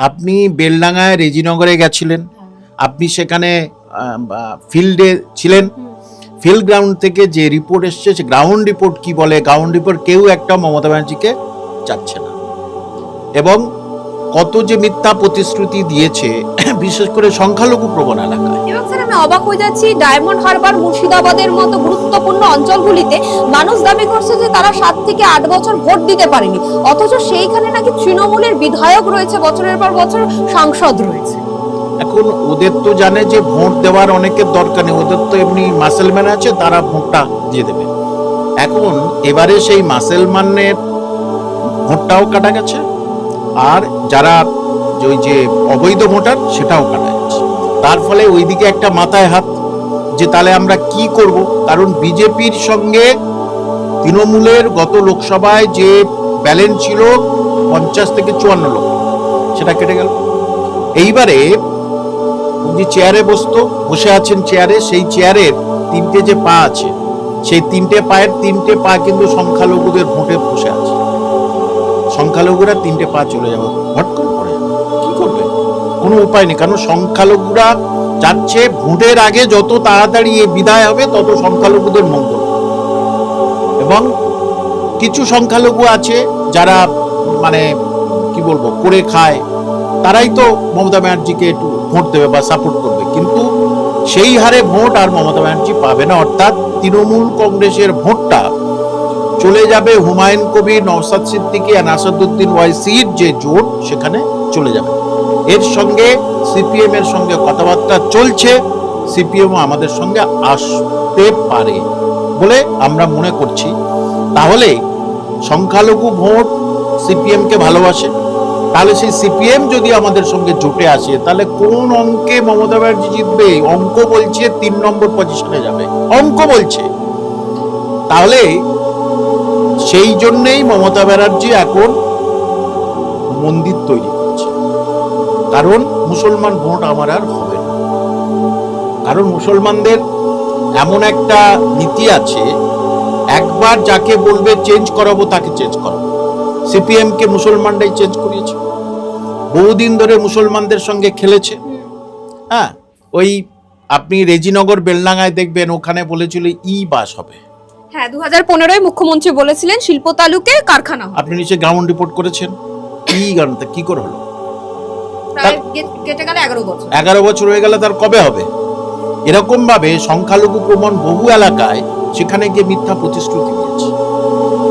আপনি বেলডাঙ্গায় রেজিনগরে গেছিলেন, আপনি সেখানে ফিল্ডে ছিলেন। ফিল্ড গ্রাউন্ড থেকে যে রিপোর্ট এসছে, সে গ্রাউন্ড রিপোর্ট কি বলে? গ্রাউন্ড রিপোর্ট কেউ একটা মমতা ব্যানার্জিকে চাচ্ছে না, এবং কত যে মিথ্যা প্রতিশ্রুতি দিয়েছে, বিশেষ করে সংখ্যালঘু প্রবণ এলাকায়। এবং স্যার আমি অবাক হয়ে যাচ্ছি, ডায়মন্ড হারবার, মুর্শিদাবাদের মতো গুরুত্বপূর্ণ অঞ্চলগুলিতে মানুষ দাবি করছে যে তারা 7 থেকে 8 বছর ভোট দিতে পারেনি, অথচ সেইখানে নাকি তৃণমূলের বিধায়ক রয়েছে, বছরের পর বছর সাংসদ রয়েছে। এখন ওদের তো জানে যে ভোট দেওয়ার অনেকের দরকার নেই, ওদের তো এমনি মাসেলম্যান আছে, তারা ভোটটা দিয়ে দেবে। এখন এবারে সেই মাসেলম্যানের ভোটটাও কাটা গেছে, আর যারা ওই যে অবৈধ ভোটার সেটাও কাটা গেছে। তার ফলে ওইদিকে একটা মাথায় হাত, যে তাহলে আমরা কি করব? কারণ বিজেপির সঙ্গে তৃণমূলের গত লোকসভায় যে ব্যালেন্স ছিল 50 থেকে 54 লক্ষ, সেটা কেটে গেল। এইবারে যে চেয়ারে বসে আছেন চেয়ারে, সেই চেয়ারের 3টে যে পা আছে, সেই 3টে পায়ের 3টে পা কিন্তু সংখ্যালঘুদের ভোটে বসে আছে। সংখ্যালঘুরা 3টে পা চলে যাবে, হট করে পড়ে যাবে, কি করবে? কোনো উপায় নেই, কারণ সংখ্যালঘুরা যাচ্ছে ভোটের আগে যত তাড়াতাড়ি বিদায় হবে তত সংখ্যালঘুদের মঙ্গল। এবং কিছু সংখ্যালঘু আছে যারা মানে কি বলবো করে খায়, তারাই তো মমতা ব্যানার্জিকে একটু ভোট দেবে বা সাপোর্ট করবে, কিন্তু সেই হারে ভোট আর মমতা ব্যানার্জি পাবে না। অর্থাৎ তৃণমূল কংগ্রেসের ভোটটা চলে যাবে হুমায়ুন কবির, নওশাদ সিদ্দিকী আর আসাদুদ্দিন ওয়াইসির যে জোট, সেখানে চলে যাবে। এর সঙ্গে সিপিএম এর সঙ্গে কথাবার্তা চলছে, সিপিএম আমাদের সঙ্গে আসতে পারে বলে আমরা মনে করছি। তাহলে সংখ্যালঘু ভোট সিপিএম কে ভালোবাসে, তাহলে সেই সিপিএম যদি আমাদের সঙ্গে জোটে আসে, তাহলে কোন অঙ্কে মমতা ব্যানার্জি জিতবে? অঙ্ক বলছে 3 নম্বর পজিশনে যাবে, অঙ্ক বলছে। তাহলে সেই জন্যই মমতা ব্যানার্জি এখন মন্দির তৈরি করছে, কারণ মুসলমান ভোট আমার আর হবে না। কারণ মুসলমানদের এমন একটা নীতি আছে, একবার যাকে বলবে চেঞ্জ করাবো তাকে চেঞ্জ করাবো। সিপিএম কে মুসলমানরাই চেঞ্জ করিয়েছে, বহুদিন ধরে মুসলমানদের সঙ্গে খেলেছে। হ্যাঁ, ওই আপনি রেজিনগর বেলডাঙ্গায় দেখবেন, ওখানে বলেছিল বাস হবে। হ্যাঁ, 2015-এ মুখ্যমন্ত্রী বলেছিলেন শিল্প তালুকে কারখানা হবে। আপনি নিচে গ্রাউন্ড রিপোর্ট করেছেন, গানটা কি করে হলো? প্রায় কেটে গেল 11 বছর। 11 বছর হয়ে গেল, তার কবে হবে? এরকম ভাবে সংখ্যালঘু প্রবণ বহু এলাকায় সেখানে গিয়ে মিথ্যা প্রতিশ্রুতি দিয়েছে।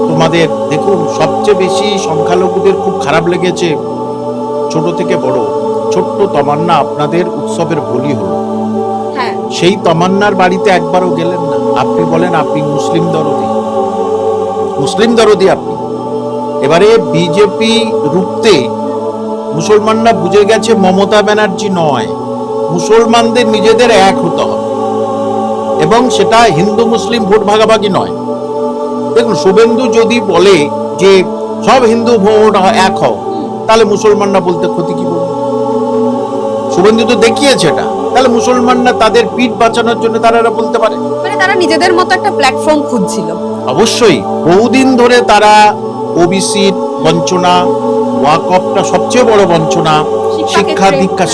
তোমাদের দেখুন, সবচেয়ে বেশি সংখ্যালঘুদের খুব খারাপ লেগেছে, ছোট থেকে বড়, ছোট্ট তমান্না আপনাদের উৎসবের বলি হলো। হ্যাঁ, সেই তমান্নার বাড়িতে একবারও গেলেন না। আপনি বলেন আপনি মুসলিম দরদি আপনি। এবারে বিজেপি রুখতে মুসলমানরা বুঝে গেছে মমতা ব্যানার্জি নয়, মুসলমানদের নিজেদের এক হতে হবে, এবং সেটা হিন্দু মুসলিম ভোট ভাগাভাগি নয়। দেখুন, শুভেন্দু যদি বলে যে সব হিন্দু ভোট এক হও, তাহলে মুসলমানরা বলতে ক্ষতি কি বলবে? শুভেন্দু তো দেখিয়েছে এটা, তাহলে মুসলমানরা তাদের পিঠ বাঁচানোর জন্য তারা বলতে পারে। মানে তারা নিজেদের মতো একটা প্ল্যাটফর্ম খুঁজছিল। অবশ্যই বহুদিন ধরে তারা ওবিসি বঞ্চনা, ওয়াকফটা সবচেয়ে বড় বঞ্চনা,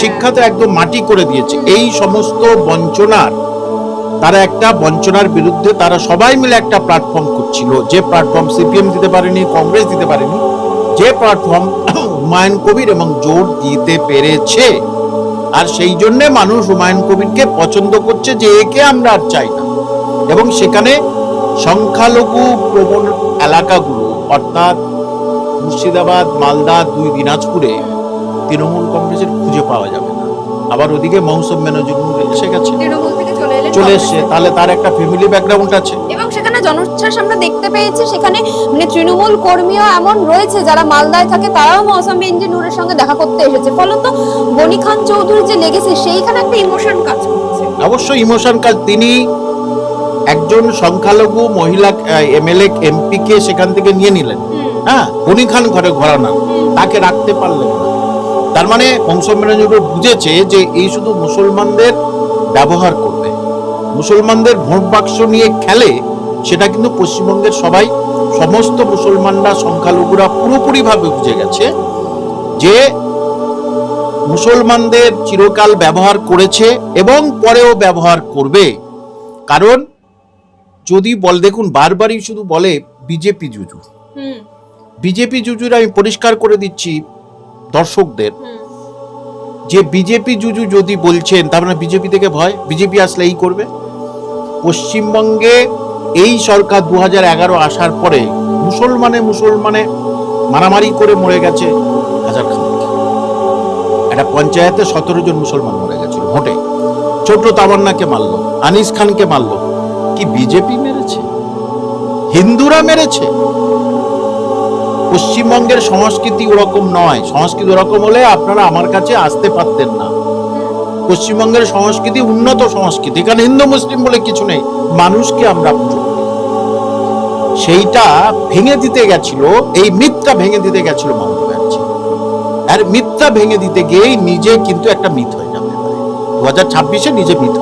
শিক্ষা তো একদম মাটি করে দিয়েছে। এই সমস্ত বঞ্চনার তারা একটা বঞ্চনার বিরুদ্ধে তারা সবাই মিলে একটা প্ল্যাটফর্ম করছিল, যে প্ল্যাটফর্ম সিপিএম দিতে পারেনি, কংগ্রেস দিতে পারেনি, যে প্ল্যাটফর্ম হুমায়ুন কবির এবং জোট দিতে পেরেছে। আর সেই জন্য মানুষ হুমায়ুন কবিরকে পছন্দ করছে, যে একে আমরা আর চাই না। এবং সেখানে সংখ্যালঘু প্রবণ এলাকাগুলো, অর্থাৎ মুর্শিদাবাদ, মালদা, 2 দিনাজপুরে তৃণমূল কংগ্রেসের খুঁজে পাওয়া যাবে না। আবার ওদিকে মৌসুম মেনজুর এসে গেছে, চলে এসছে, তাহলে তার একটা ফ্যামিলি ব্যাকগ্রাউন্ড আছে। এবং সেখানে জনোচ্ছ্বাস আমরা দেখতে পেয়েছি, সেখানে মানে তৃণমূল কর্মীও এমন রয়েছে যারা মালদায় থাকে, তারাও মৌসুম মেনজুরের সঙ্গে দেখা করতে এসেছে। ফলত গনি খান চৌধুরী যে লেগেছে, সেইখানে একটা ইমোশন কাজ করছে। অবশ্যই ইমোশন কাজ। তিনি একজন সংখ্যালঘু মহিলা এমএলএ এমপি কে সেখান থেকে নিয়ে নিলেন, হ্যাঁ, গনি খান ঘরে ঘরানা, তাকে রাখতে পারলেন না। তার মানে মৌসুম মেনজুর বুঝেছে যে এই শুধু মুসলমানদের ব্যবহার করবে, মুসলমানদের ভোট বাক্স নিয়ে খেলে, সেটা কিন্তু পশ্চিমবঙ্গের সমস্ত মুসলমানরা, সংখ্যালঘুরা পুরোপুরি ভাবে বুঝে গেছে যে মুসলমানদের চিরকাল ব্যবহার করেছে এবং পরেও ব্যবহার করবে। কারণ যদি দেখুন বারবারই শুধু বলে বিজেপি জুজু, বিজেপি জুজুর আমি পরিষ্কার করে দিচ্ছি দর্শকদের যে বিজেপি জুজু যদি বলছেন তার মানে বিজেপি থেকে ভয়, বিজেপি আসলে এই করবে। পশ্চিমবঙ্গে এই সরকার 2011 আসার পরে মুসলমানে মারামারি করে মরে গেছে হাজার খানেক। একটা পঞ্চায়েতে 17 জন মুসলমান মরে গেছিল ভোটে। ছোট তামান্নাকে মারলো, আনিস খানকে মারলো। কি বিজেপি মেরেছে? হিন্দুরা মেরেছে? পশ্চিমবঙ্গের সংস্কৃতি ওরকম নয়। সংস্কৃতি ওরকম হলে আপনারা আমার কাছে আসতে পারতেন না। পশ্চিমবঙ্গের সংস্কৃতি উন্নত সংস্কৃতি, এখানে হিন্দু মুসলিম বলে কিছু নেই, মানুষকে আমরা পুজো করি। সেইটা ভেঙে দিতে গেছিল, এই মিথটা ভেঙে দিতে গেছিল মমতা ব্যানার্জি। আর মিথটা ভেঙে দিতে গিয়েই নিজে কিন্তু একটা মিথ হয়ে যাবে, 2026-এ নিজে মিথ।